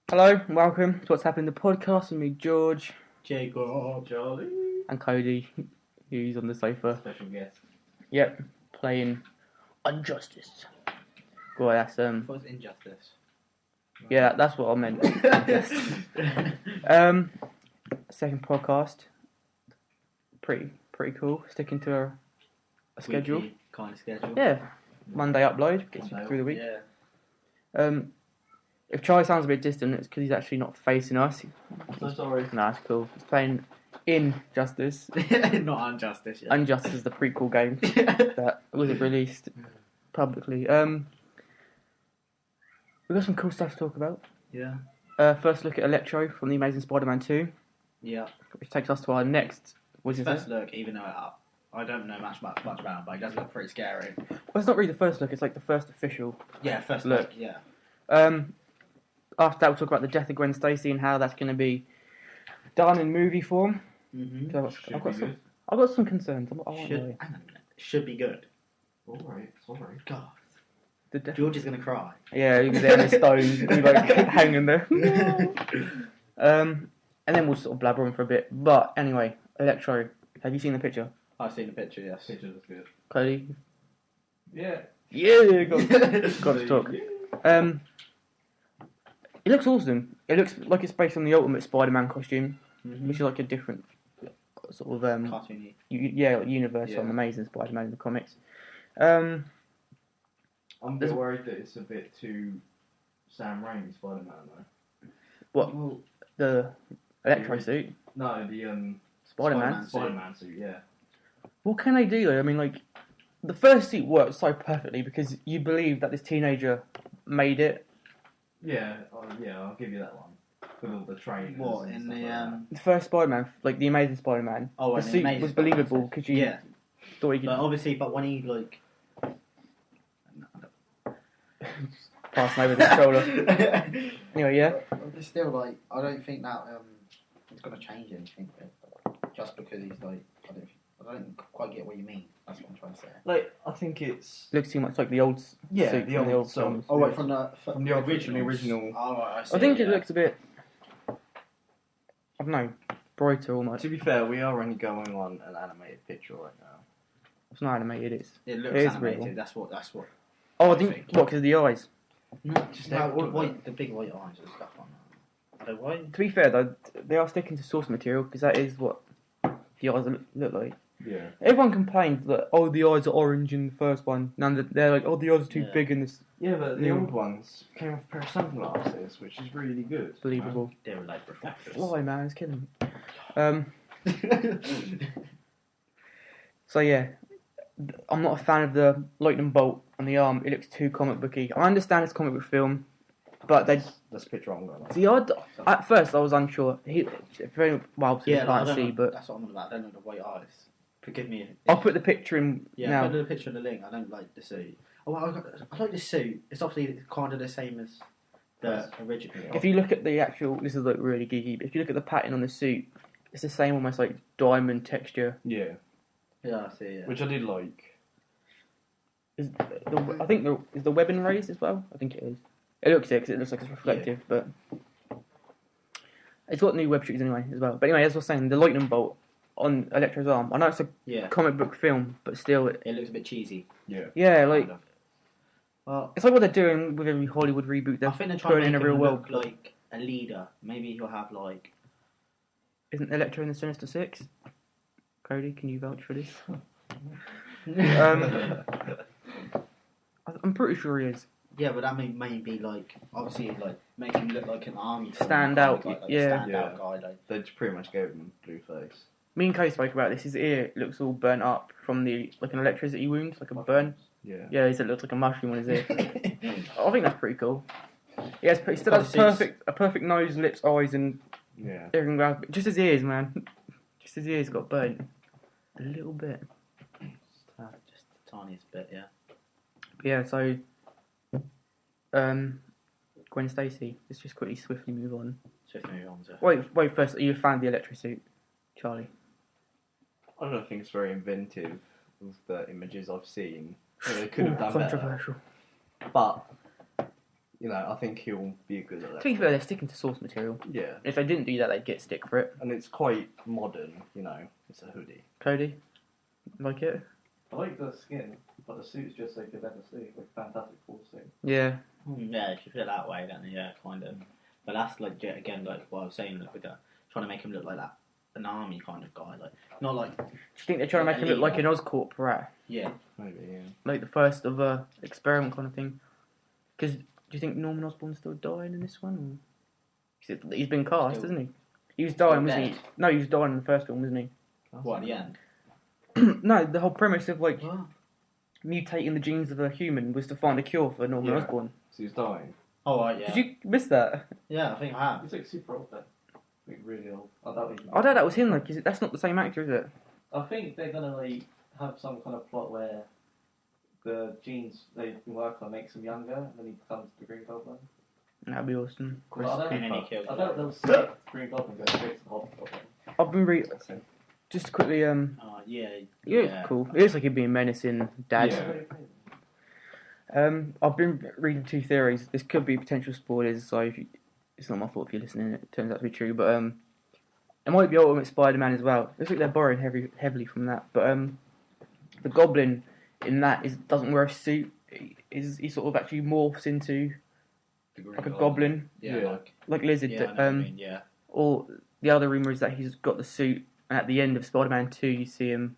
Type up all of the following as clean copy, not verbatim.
Hello, welcome to What's Happening, the podcast with me, George, Jacob, Charlie, and Cody, who's on the sofa. special guest. Yep, playing Injustice. Boy, that's What's injustice? yeah, that's what I meant. Second podcast, pretty cool. Sticking to a schedule. Weekly kind of schedule. Yeah, Monday upload, gets you through the week. Yeah. If Charlie sounds a bit distant, it's because he's actually not facing us. So sorry. Nah, it's cool. He's playing Injustice. Not Injustice. Yeah. Injustice is the prequel game that wasn't released publicly. We've got some cool stuff to talk about. Yeah. First look at Electro from The Amazing Spider-Man 2, Yeah. which takes us to our next... First look, even though I don't know much about it, but it does look pretty scary. Well, it's not really the first look, it's like the first official. Yeah, first Look. look. Yeah. After that, we'll talk about the death of Gwen Stacy and how that's going to be done in movie form. Mm-hmm. So I've got some concerns. Hang on a minute. Should be good. Alright, sorry. God. The death... George is gonna cry. Yeah, you can see on the stones, and like hanging there. And then we'll sort of blabber on for a bit. But anyway, Electro, have you seen the picture? I've seen the picture. Yes. Picture looks good. Cody? Yeah. Yeah, got to talk. It looks awesome. It looks like it's based on the Ultimate Spider-Man costume, Mm-hmm. which is like a different sort of Cartoony. universe Yeah. on Amazing Spider-Man in the comics. I'm a bit There's- worried that it's a bit too Sam Raimi Spider-Man though. What? Well, The Electro suit, no, the Spider-Man. Spider-Man suit, yeah. What can they do though? I mean, like the first suit worked so perfectly because you believe that this teenager made it. Yeah, I'll give you that one. With all the trainers. What, and in stuff the, like that. The first Spider-Man, like the Amazing Spider-Man, Oh, the and the suit Amazing was Spider-Man believable because you Yeah. thought he could But obviously, when he like. pass over the shoulder. Anyway, yeah. But still, like, I don't think that it's going to change anything. Just because he's like, I don't quite get what you mean. That's what I'm trying to say. Like, I think it's... Looks too much like the old suit the from the old films. Oh, wait, from the original. Oh, right, I see. I think it yeah. looks a bit, I don't know, brighter almost. To be fair, we are only going on an animated picture right now. It's not animated, it's... It looks It is animated. real. That's what. Oh, I I think, think. what, because of the eyes? No, just No, the white, the big white eyes and stuff on that. Are they white? To be fair though, they are sticking to source material because that is what the eyes look like. Yeah. Everyone complains that, oh, the eyes are orange in the first one. And they're like, oh, the eyes are too Yeah. big in this. Yeah, but the Yeah. old ones came off a pair of sunglasses, which is really good. Believable. They're like That reflectors. fly, man, it's killing me. So yeah, I'm not a fan of the lightning bolt on the arm. It looks too comic booky. I understand it's a comic book film, but they That's a picture I'm going to. the odd. At first, I was unsure. It's very well, so you I can't don't see. know. But That's what I'm on about. I don't know the white eyes. Forgive me. I'll put the picture in Yeah, now. put the picture in the link. I don't like the suit. Oh, I like the suit. It's obviously kind of the same as the original. If you look at the actual, this is like really geeky. But if you look at the pattern on the suit, it's the same, almost like diamond texture. Yeah. Yeah, I see. Yeah. Which I did like. I think is the webbing raised as well. I think it is. It looks it because it looks like it's reflective, but it's got new web shooters anyway as well. But anyway, as I was saying, the lightning bolt on Electro's arm. I know it's a Yeah. comic book film, but still, It looks a bit cheesy. yeah, like kind of. Well, it's like what they're doing with every Hollywood reboot. They're I think they're putting trying in to a make real him world. look like a leader. Maybe he'll have like. Isn't Electro in the Sinister Six? Cody, can you vouch for this? I'm pretty sure he is. Yeah, but that may be like obviously like make him look like an army Stand kind of out, guy, like yeah. stand out guy. Like They just pretty much gave him blue face. Me and Cody spoke about this. His ear looks all burnt up from the like an electricity wound, like a burn. Yeah. Yeah, he said it looks like a mushroom on his ear. I think that's pretty cool. He still has Obviously a perfect nose, lips, eyes, and Yeah. everything around. Just his ears, man. Just his ears got burnt a little bit. just the tiniest bit, yeah. But yeah, so Gwen Stacy. Let's just quickly, swiftly move on. So if we move on to Wait. First, are you a fan of the Electro suit, Charlie? I don't think it's very inventive of the images I've seen. They could have done better. Controversial. But you know, I think he'll be good at that. To be fair, they're sticking to source material. Yeah, If they didn't do that, they'd get stick for it. and it's quite modern. You know, it's a hoodie. Cody, like it? I like the skin, but the suit's just like a better suit, like Fantastic Four suit. Yeah. Yeah, if you put it that way, then yeah, kind of. But that's like again, like what I was saying, like with that, trying to make him look like that, an army kind of guy, like not like. Do you think they're trying to make him look like an Oscorp rat? Yeah. Maybe, yeah. Like the first of a experiment kind of thing? Because do you think Norman Osborn's still dying in this one? He's been cast, Still- isn't he? He was dying, wasn't he? dead. No, he was dying in the first film, wasn't he? What at the end? No, the whole premise of like mutating the genes of a human was to find a cure for Norman Yeah. Osborn. So he's dying. Oh right, yeah. Did you miss that? Yeah, I think I have. He's like super old then. Like really old. I doubt he- I know that was him. Like, that's not the same actor, is it? I think they're gonna like have some kind of plot where the genes they've been working on makes him younger, and then he becomes the Green Goblin. That'd be awesome. But I And then he don't. kills I him. don't know. The Green Goblin goes straight to the Hobgoblin. I've been That's it. just to quickly Yeah. yeah, cool. It looks like he'd be a menacing dad. Yeah. I've been reading two theories. This could be potential spoilers, so it's not my fault if you're listening. It turns out to be true, but it might be Ultimate Spider-Man as well. Looks like they're borrowing heavily from that. But the Goblin in that doesn't wear a suit. He sort of actually morphs into like a goblin, Yeah, like Lizard. yeah, I know what you mean, yeah. Or the other rumour is that he's got the suit, and at the end of Spider-Man 2, you see him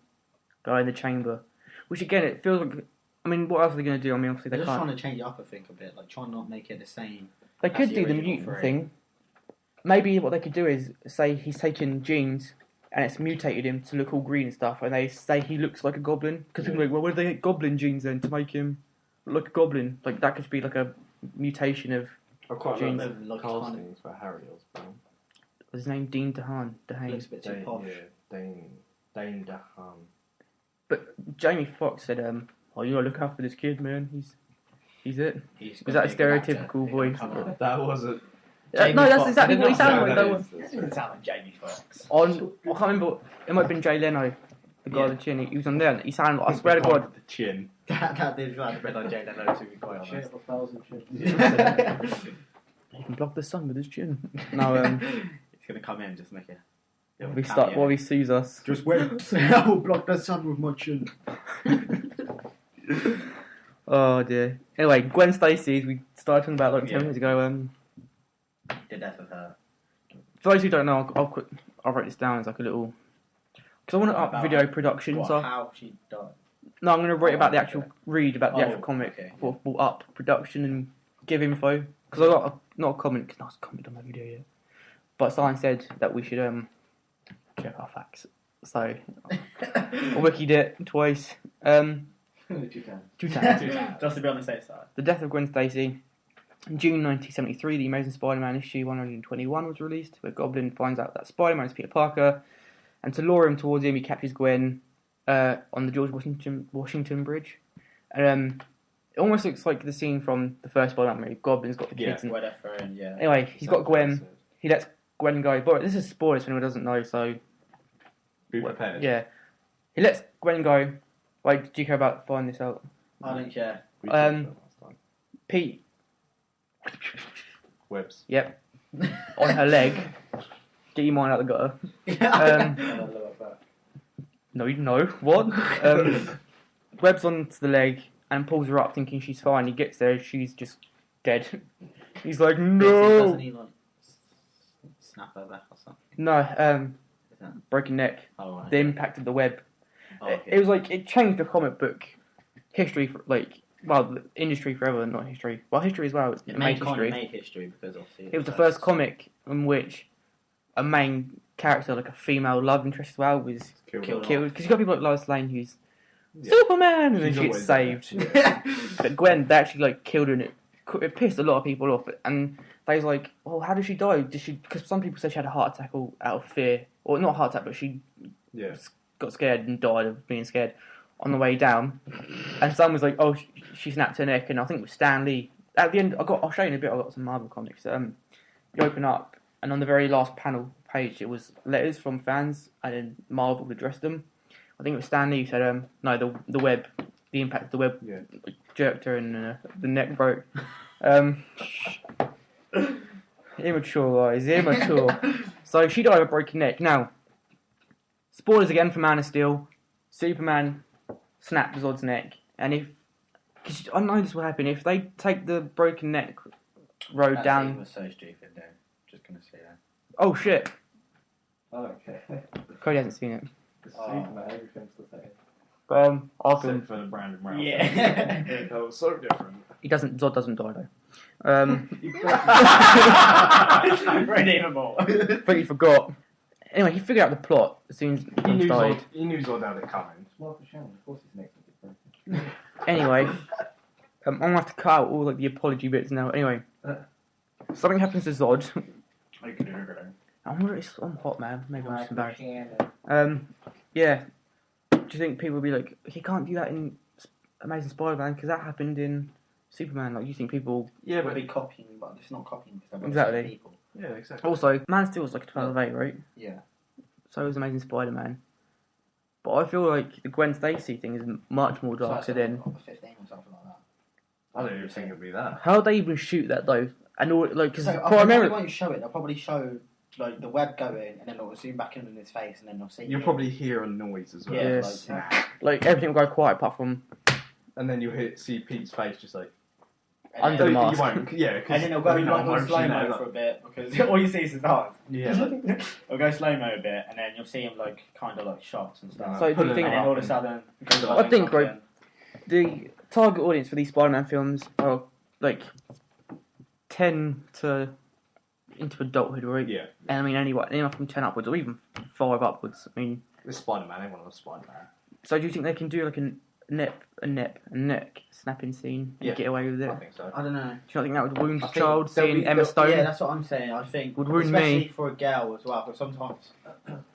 go in the chamber. Which again, it feels like. I mean, what else are they going to do? I mean, obviously They're they just can't. trying to change it up, I think, a bit. Like, try and not make it the same. They That's could the do the original mutant three. thing. Maybe what they could do is say he's taken genes and it's mutated him to look all green and stuff, and they say he looks like a goblin. Because people are like, well, where did they get goblin genes then to make him look like a goblin? Like, that could be like a mutation of. I quite Jeans. like the Like castings for Harry Osborn. What's his name? Dean DeHaan. Looks a bit too posh. Dane DeHaan. But Jamie Foxx said, "Oh, you gotta look after this kid, man. He's it." He's Was gonna that a be a good actor. stereotypical He's gonna voice? come on. That wasn't. Jamie No, that's Foxx. exactly what he sounded like. No, That that was, is. It doesn't sound like Jamie Foxx. I can't remember. It might have been Jay Leno, the guy Yeah. with the chin. He was on there. And he sounded. I swear to God. The chin. That did sound a bit like Jay Leno, to be quite Shit honest. of 1,000 chins. He can block the sun with his chin. No, He's gonna come in, just make it. while he sues us. Just wait. I will block the sun with my chin. Oh dear. Anyway, Gwen Stacy, as we started talking about like 10 Yeah. minutes ago. The death of her. For those who don't know, I'll write this down as like a little. Because I want to up About video production. What, So how she died. no, I'm going to write Oh, about the okay. actual read the actual Oh, comic. okay, For up production and give info. Because I got not a comment. Cause not a comment on my video yet. But someone said that we should check our facts. So I wikied it twice. 2 times. 2 times. Just to be on the safe side. The Death of Gwen Stacy. In June 1973, The Amazing Spider-Man issue 121 was released, where Goblin finds out that Spider-Man is Peter Parker, and to lure him towards him, he captures Gwen on the George Washington Bridge. And it almost looks like the scene from the first Spider-Man movie. Goblin's got the kids. And Whatever, and yeah. anyway, he's got Gwen. He lets Gwen go. But this is spoilers for anyone who doesn't know, so Be prepared. yeah. He lets Gwen go. Like, did you care about finding this out? I don't care. We talked about it last time. Pete, Webs. yep, on her leg. Get your mind out the gutter. I don't know about No, you know what? Webs onto the leg and pulls her up, thinking she's fine. He gets there, she's just dead. He's like, that. no, Doesn't he like snap her back or something? no. Is that? Broken neck. Oh, right. The impact of the web. Oh, It okay. was like it changed the comic book history, for, like the industry forever, not history. Well, history as well. It made kind of history. made history because obviously It was the first comic in which a main character, like a female love interest as well, was Killed killed. Because you got people like Lois Lane who's Yeah. Superman, and then She's she gets always saved. But Gwen, they actually like killed her, and it pissed a lot of people off. And they was like, "Oh, how did she die? Did she?" Because some people said she had a heart attack out of fear, or not a heart attack, but she Yeah. got scared and died of being scared on the way down. And some was like, "Oh, she snapped her neck," and I think it was Stan Lee. At the end, I'll show you in a bit. I got some Marvel comics. You open up, and on the very last panel page, it was letters from fans, and then Marvel addressed them. I think it was Stan Lee who said, "No, the web, the impact of the web Yeah. jerked her, and the neck broke." Immature, guys. Immature. So she died of a broken neck. Now, spoilers again for Man of Steel. Superman snapped Zod's neck, and because I know this will happen if they take the broken neck road That down. scene was so stupid, though. Just gonna say that. Oh shit! Oh, okay. Cody hasn't seen it, It's Oh. Superman, everything's the same. but I Except can. for the Brandon Routh. Yeah. That was so different. Zod doesn't die though. Read even more. But he forgot. Anyway, he figured out the plot as soon as He he died. knew Zod had it coming. Martha Shannon, of course his neck's gonna get broken. Anyway, I'm gonna have to cut out all like the apology bits now. Anyway, something happens to Zod. I could do everything. I'm hot, man. Maybe I'm just Martha embarrassed. Shannon. Yeah. Do you think people will be like, he can't do that in Amazing Spider-Man because that happened in Superman? Like, you think people? Yeah, They'll but be copying, but it's not copying because they're Exactly. people. yeah, exactly. Also, Man of Steel was like a 12 of 8, right? Yeah. So was Amazing Spider-Man. But I feel like the Gwen Stacy thing is much more darker than. 15 or something like that. I don't even think it'd be that. How would they even shoot that though? And all like because So, I primarily. probably won't show it. They'll probably show like the web going, and then it'll zoom back in on his face, and then they'll see. You'll him. probably hear a noise as well. Yeah, Yes. like, Like everything will go quiet apart from And then you'll see Pete's face just like. and Under then, the mask. You won't, yeah, and because then it'll go like on slow mo for a bit because all you see is his eyes. Yeah. It'll go slow mo a bit, and then you'll see him like kind of like shots and stuff. So do you And think then all of a sudden, it goes I think, like, right, the target audience for these Spider-Man films are like 10 to into adulthood, right? Yeah. And I mean anyone from 10 upwards or even 5 upwards. I mean, It's Spider-Man. Everyone loves Spider-Man. so do you think they can do like a neck snapping scene and Yeah. get away with it? I think so. I don't know. Do you not think that would wound I a think child there'll seeing be- Emma Stone? Yeah, that's what I'm saying. I think Would ruin especially me. for a girl as well. Because sometimes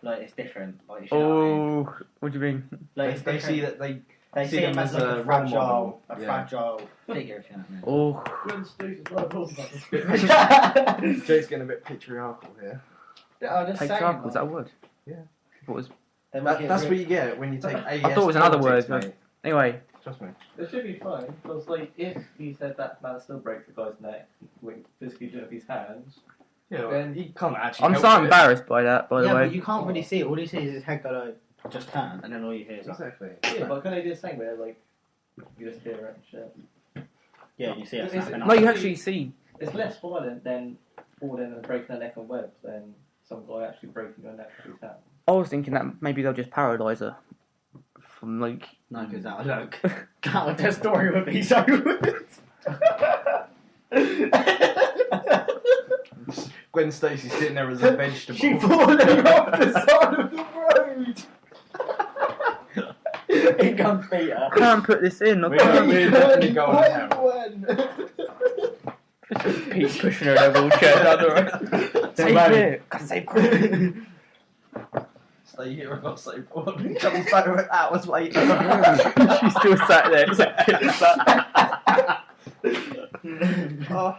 like it's different. Like, you know what I mean? Oh, what do you mean? Like it's They different. see that they They see see them him as as like a a role fragile, model. a Yeah. fragile figure, if you know what I mean. Oh, Gwen Stacy's what I thought about this. Jake's getting a bit patriarchal here. I'm just saying, patriarchal, like, is that a word? Yeah. What was they might get That's rid- what you get when you take AES thought it was another politics, word, mate. anyway? Trust me. It should be fine, because like if he said that man still breaks the guy's neck, with physically doing it with his hands, Yeah, well, Then- he can't actually. I'm help so it. embarrassed by that. By the yeah, way, but you can't really see it. All you see is his head go like, just turn, and then all you hear is like, Exactly. yeah, but can they do the same where like you just hear it and shit? yeah, you see it Is it- snapping no, you off. actually see. It's less violent than falling and breaking a neck on web than some guy actually breaking your neck with his hand. I was thinking that maybe they'll just paralyze her from like. no, because that would Look, God, their story would be so good. Gwen Stacy sitting there as a vegetable. She falling off the side of the road. In comes Peter. I can't put this in. I We're can't. definitely going to hell. Pete's pushing her in a wheelchair down the road. Save it. Gotta save Gwen. Stay here and not say what. Comes back with hours later. She's still sat there. It's like, pitch black. Oh.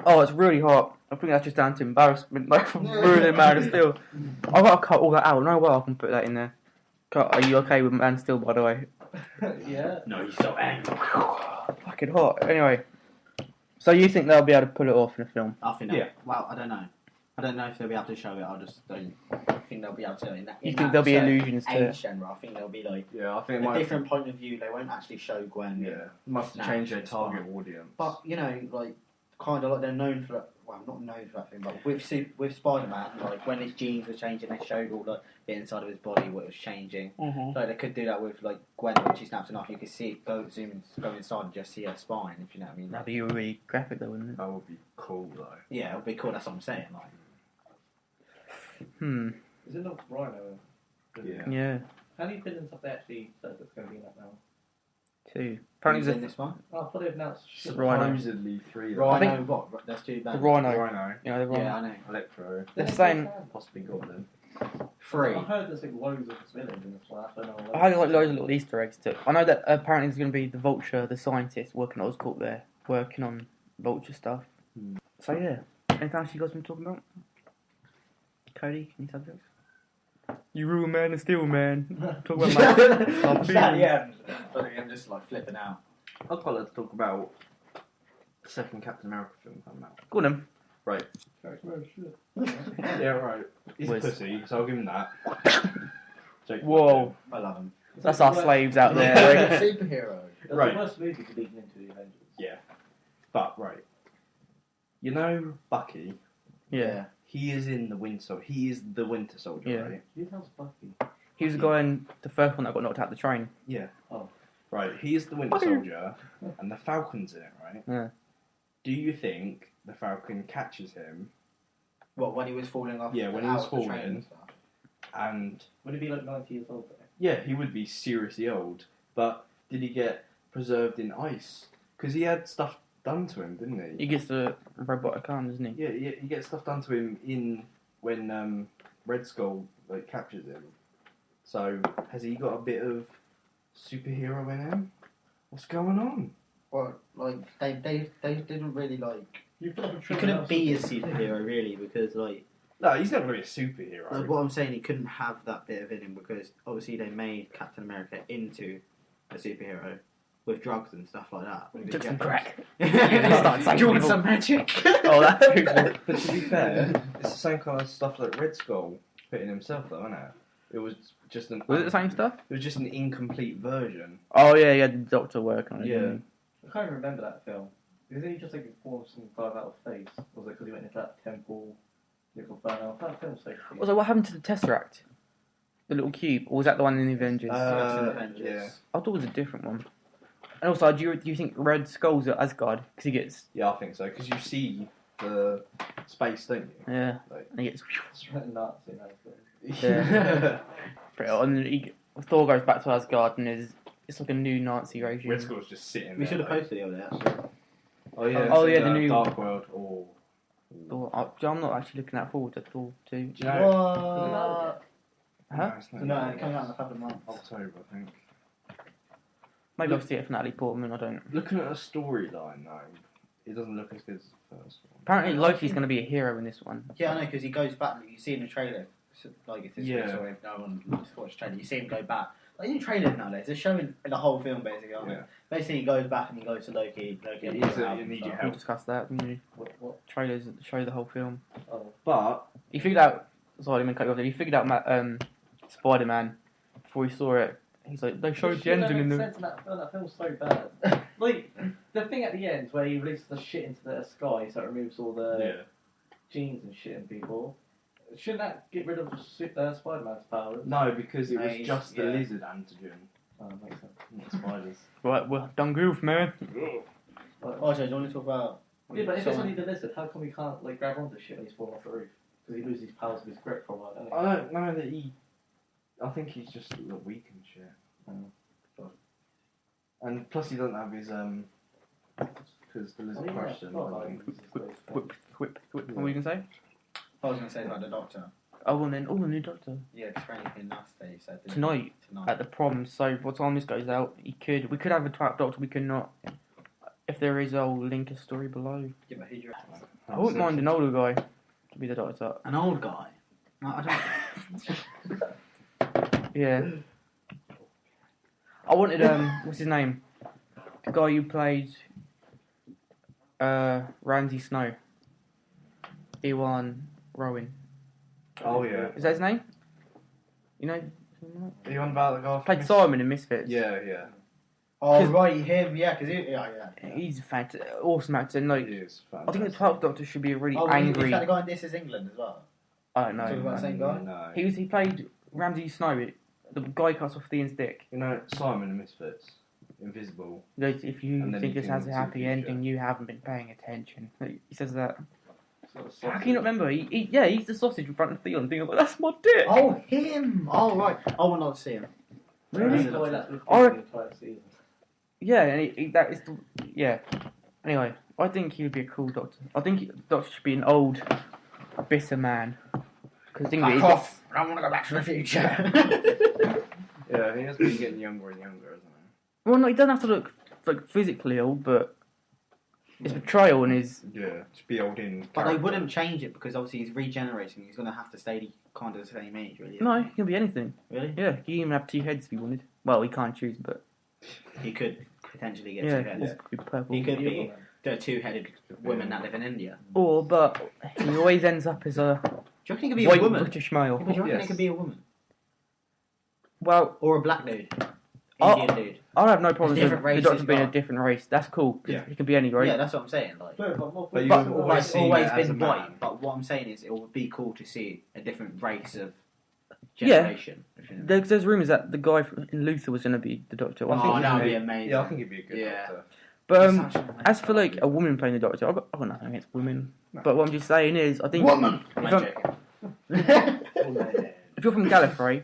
Oh, it's really hot. I think that's just down to embarrassment, like from ruining Man of Steel. I've got to cut all that out. No way I can put that in there. Are you okay with Man of Steel, by the way? Yeah. No, he's so angry. Fucking hot. Anyway, so you think they'll be able to pull it off in a film? I think Yeah. Well, I don't know. I don't know if they'll be able to show it. I just don't think they'll be able to. In that, You in think that there'll be certain allusions to it? age genre, I think there'll be like Yeah, I think it a might. different point of view. They won't actually show Gwen. Yeah, must Snaps change their and target stuff. audience. But you know, like kind of like they're known for that. Well, not known for that thing, but with Spider-Man, like when his genes were changing, they showed all the inside of his body what was changing. Mm-hmm. Like they could do that with like Gwen when she snaps it off. You could see it go inside and just see her spine. If you know what I mean. That'd be really graphic, though, wouldn't it? That would be cool though. Yeah, it would be cool. That's what I'm saying. Like, Is it not Rhino? Yeah. Yeah. How many villains have they actually said that's going to be in that now? 2. who's Apparently, in the this one? Oh, I thought they've announced shit. Rhino. Supposedly 3. I Rhino, think- what? There's two bands. Rhino. Rhino, You know, the Rhino. Yeah, I know. Electro, They're saying. possibly Goblin. Three. I heard there's like loads of villains in this one. I don't know. I had like loads of little Easter eggs too. I know that apparently there's going to be the Vulture, the scientist working on Oscorp there, working on Vulture stuff. So yeah, anything else you guys been talking about? Cody, any subjects? You rule man and steal man. Talk about my Just at the end. I think I'm just like flipping out. I'd quite like to talk about the second Captain America film coming out. Go on then. Right. Yeah, right. He's Whiz. a pussy, so I'll give him that. Jake Whoa. I love him. That's our slaves out there. Right? Superhero. That's Right. the first movie to lead into the Avengers. Yeah. But, right. You know Bucky? Yeah. He is in the Winter. He is the Winter Soldier, Yeah. right? Who tells Bucky? He was the guy in the first one that got knocked out the train. Yeah. Oh. Right. He is the Winter Bucky. Soldier, and the Falcon's in it, right? Yeah. Do you think the Falcon catches him? What, when he was falling off? Yeah, when he out was of the train falling. and stuff? And Would he be like 90 years old though? yeah, he would be seriously old. But did he get preserved in ice? Because he had stuff done to him, didn't he? He gets the robotic arm, doesn't he? Yeah, he gets stuff done to him when Red Skull captures him. So has he got a bit of superhero in him? What's going on? Well, like they didn't really like. You He couldn't be a superhero really because like No, he's not going to be a superhero. what I'm saying, he couldn't have that bit of in him because obviously they made Captain America into a superhero with drugs and stuff like that. with Took some injections. crack. Do you want some magic? Oh, that's But to be fair, it's the same kind of stuff that Red Skull put in himself, though, isn't it? It was just an. Was it the same stuff? It was just an incomplete version. Oh yeah, he had the doctor working on it. Yeah. didn't I can't even remember that film. Is he just like formed some guy out of face? Or was it because he went into that temple? Little burnout. That film's so he? cute. Also, what happened to the Tesseract? The little cube, or was that the one in the Avengers? That's in Avengers. yeah. I thought it was a different one. And also, do you think Red Skull's at Asgard because he gets Yeah, I think so. Because you see the space, don't you? yeah, Like- and he gets It's right nuts in that film. Yeah. and Thor goes back to Asgard and it's like a new Nazi regime. Red Skull's just sitting We there. should have like- posted it over there. Actually. Oh yeah. Oh, it's yeah, in, the new- Dark World. Oh. I'm not actually looking that forward to Thor 2. Do you know? What? Huh? it's not- No, it comes out in a couple of months. October, I think. Maybe I'll see it for Natalie Portman. I don't. Looking at a storyline, though, it doesn't look as good as the first one. Apparently, Loki's going to be a hero in this one. Yeah, I know because he goes back. You see in the trailer, like if this Yeah. sorry, if no one just watched the trailer, you see him go back. Like in trailers nowadays, they're showing the whole film basically. Aren't Yeah. they? Basically, he goes back and he goes to Loki. Loki, It helps is a- him out you and need stuff. your We'll help. discuss that. What? Trailers that show the whole film. Oh. But He figured out. Sorry, I didn't mean to cut you off there. He figured out Spider-Man before he saw it. He's like, they showed the Shit ending in don't the. make sense in that film. That film's so bad. Like the thing at the end where he releases the shit into the sky, so it removes all the yeah, genes and shit in people. Shouldn't that get rid of Spider-Man's powers? no, because it No, was he's- just the yeah. lizard antigen, Oh, makes sense. not spiders. Right, well done, goof, man. Oh, Joe, do you want to talk about? Yeah, but if it's someone- only the lizard, how come he can't like grab onto shit when he's falling off the roof? Because he loses his powers with his grip for a while, doesn't he? I don't know that he. I think he's just a little weak and shit. And plus, he doesn't have his because the lizard Oh, yeah, crushed him. well, I think. Whip. What were you going to say? I was going to say about the Doctor. Oh, and then, the new Doctor. Yeah, because for anything nasty, he said didn't he? Tonight. Tonight. At the prom, so what time this goes out, we could have a type Doctor, we could not. If there is, I'll link a story below. Yeah, but who do you reckon? I wouldn't mind an older guy to be the Doctor. An old guy. No, I don't. Yeah. I wanted, what's his name? The guy who played, Ramsay Snow. Ewan Rowan. Oh yeah. Is that his name? You know? Are you on about the guy? Played Simon in Misfits. Yeah, yeah. Oh right, him. Yeah, because yeah. He's a awesome actor. No, He is. I think the 12th Doctor should be a really Oh, angry. Is that the guy in This Is England as well? I don't know. Talking about the same guy? No. He played Ramsay Snow. The guy cuts off Theon's dick. You know Simon and Misfits, Invisible. He goes, if you And then think he this has a can happy see the future. ending, you haven't been paying attention. He says that. Sort of How can you not remember? He's the sausage in front of Theon. Thinking, that's my dick. Oh, him! Oh, right. I would not see him. Really? That's the way that's been Or- the entire season. Yeah, and that is yeah. Anyway, I think he would be a cool Doctor. I think the Doctor should be an old, bitter man. Because Fuck off! I want to go back to the future. Yeah, he has been getting younger and younger, hasn't Well, no, he doesn't have to look like physically old, but his betrayal and his he? Yeah, just be old in. But they character. wouldn't change it because obviously he's regenerating. He's going to have to stay kind of the same age, really. No, isn't he can be anything. he? Really? Yeah, he can even have 2 heads if he wanted. Well, he can't choose, but He could potentially get yeah, 2 heads. it could be purple. He could be the 2-headed women that live in India. Or, but he always ends up as a Do you reckon he could be white a woman? British male. Do you reckon Yes. it could be a woman? Well, Or a black dude? Oh. Indian dude? I have no problem with Different the races Doctor being a got. different race. That's cool. 'Cause Yeah. he can be any race. Yeah, that's what I'm saying. Like, No, but more But you've But- always it's seen always it as a been man. white. But what I'm saying is, it would be cool to see a different race of Yeah. generation. if you know. There's rumours that the guy in Luther was going to be the Doctor. Oh, I think, that would be Yeah. amazing. Yeah, I think he'd be a good Yeah. Doctor. but Such an as for amazing like a woman playing the Doctor, I've got nothing against women. No. But what I'm just saying is, I think woman. if, I'm joking. if you're from Gallifrey,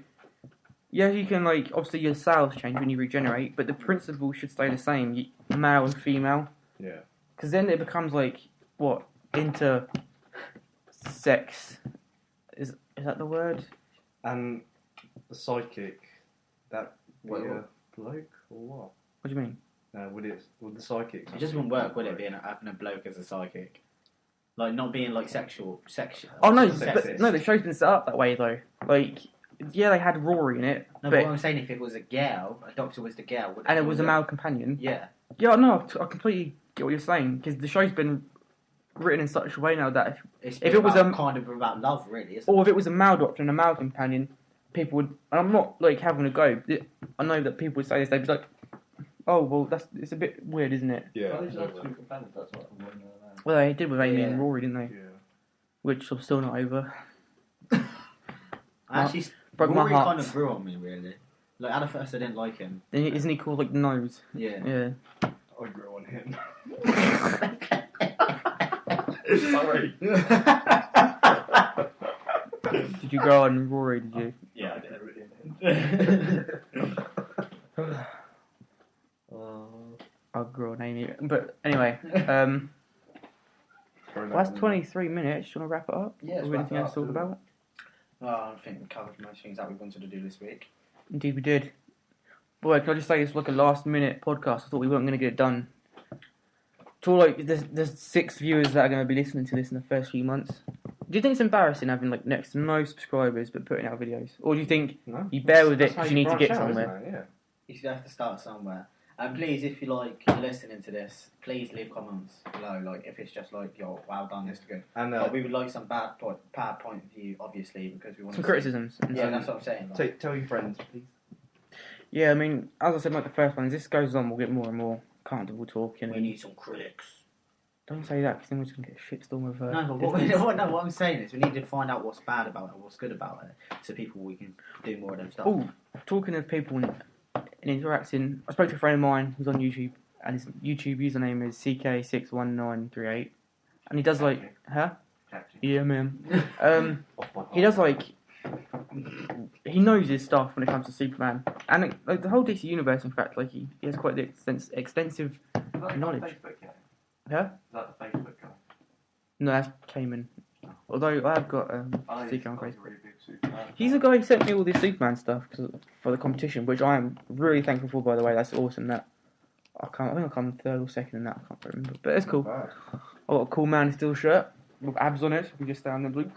yeah, you can like obviously your cells change when you regenerate, but the principle should stay the same, male and female. Yeah. Because then it becomes like what intersex. Is that the word? And the psychic, that be What- a bloke or what? What do you mean? Would the psychic? It just wouldn't work, would it? Having a bloke as a psychic, like not being like sexual. Oh no, Sexist. but no, the show's been set up that way though. Like, yeah, they had Rory in it, No, but but what I'm saying, if it was a girl, a doctor was the girl, and it was a male companion. Yeah. Yeah, no, I completely get what you're saying because the show's been written in such a way now that It's If it was about, a- kind of about love, really, isn't or if it was a male Doctor and a male companion, people would. And I'm not like having a go. I know that people would say this. They'd be like, "Oh, well, it's a bit weird, isn't it?" Yeah. Well, they should have 2 companions, that's what I'm wondering about. Well, they did with Amy Yeah. and Rory, didn't they? Yeah. Which I'm still not over. it? Actually, Broke my Rory heart. kind of grew on me, really. Like at first, I didn't like him. Then isn't he called like the nose? Yeah. Yeah. I grew on him. Sorry. Did you go on Rory? Did you? Yeah, I did. I'll grow on Amy. But anyway, well, that's 23 minutes. Do you want to wrap it up? Yeah, Is there anything else to talk about? I think we covered most things that we wanted to do this week. Indeed, we did. Boy, can I just say it's like a last-minute podcast? I thought we weren't going to get it done. To all, like, there's 6 viewers that are going to be listening to this in the first few months. Do you think it's embarrassing having like next to no subscribers but putting out videos, or do you think No. you bear with it That's how because you need to branch get out, somewhere? isn't it? You have to start somewhere. And please, if you're listening to this, please leave comments below. Like if it's just like, yo, well done, this is good. Yeah. And But we would like some bad point of view, obviously, because we want Some to criticisms. Yeah, that's what I'm saying. Like, tell your friends, please. Yeah, I mean, as I said, like the first one, as this goes on, we'll get more and more comfortable talking. we And need some critics. don't say that because then we're just gonna get a shitstorm of. No, but what I'm saying is we need to find out what's bad about it, what's good about it, so we can do more of them stuff. Oh, talking of people and interacting, I spoke to a friend of mine who's on YouTube, and his YouTube username is CK61938, and he does like, huh? Yeah, man. He does like, he knows his stuff when it comes to Superman, and like the whole DC universe. In fact, like he has quite the extensive. Is that Knowledge. the Facebook guy? Huh? Is that the Facebook guy? No, that's Cayman. Although I have got Oh, CK on he's a Facebook. really big Superman. He's the guy who sent me all this Superman stuff for the competition, which I am really thankful for. By the way, that's awesome. That I think I come third or second in that. I can't remember, but it's cool. Wow. I got a cool Man of Steel shirt with abs on it. We just stand there blue.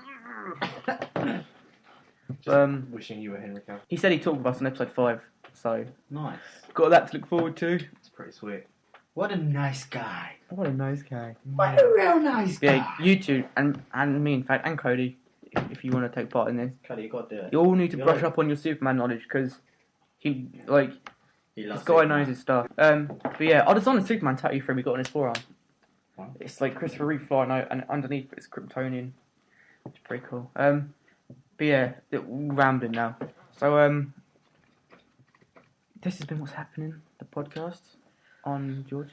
Wishing you were Henry Cavill. He said he talked with us on episode 5, so Nice. got that to look forward to. It's pretty sweet. What a nice guy. What a nice guy. What a real nice guy. Yeah, you two and me, in fact, and Cody, if you want to take part in this, Cody, you got to do it. you all need to You're brush like- up on your Superman knowledge because he He this loves guy Superman. knows his stuff. But yeah, I designed a Superman tattoo for him. He got on his forearm. Wow. It's like Christopher Reeve flying out, and underneath it's Kryptonian. It's pretty cool. But yeah, we're rambling now. So this has been what's happening. The podcast on George.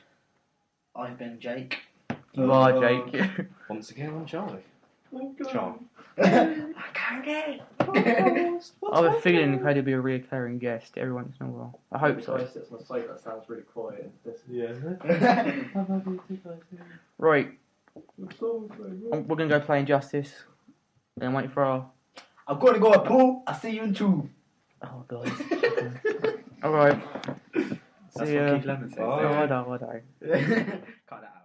I've been Jake. You are Jake. Once again, I'm Charlie. Charm. Cody. I have a feeling Cody will be a reoccurring guest every once in a while. I hope So I so. sit on the sofa, that sounds really quiet. Yeah. Right, we're gonna go play Injustice. Then wait for our. I'm going to go to pool. I'll see you in 2. Oh god. All right. That's See what ya. Keith Lemon says. Bye. Oh, I know. Cut that out.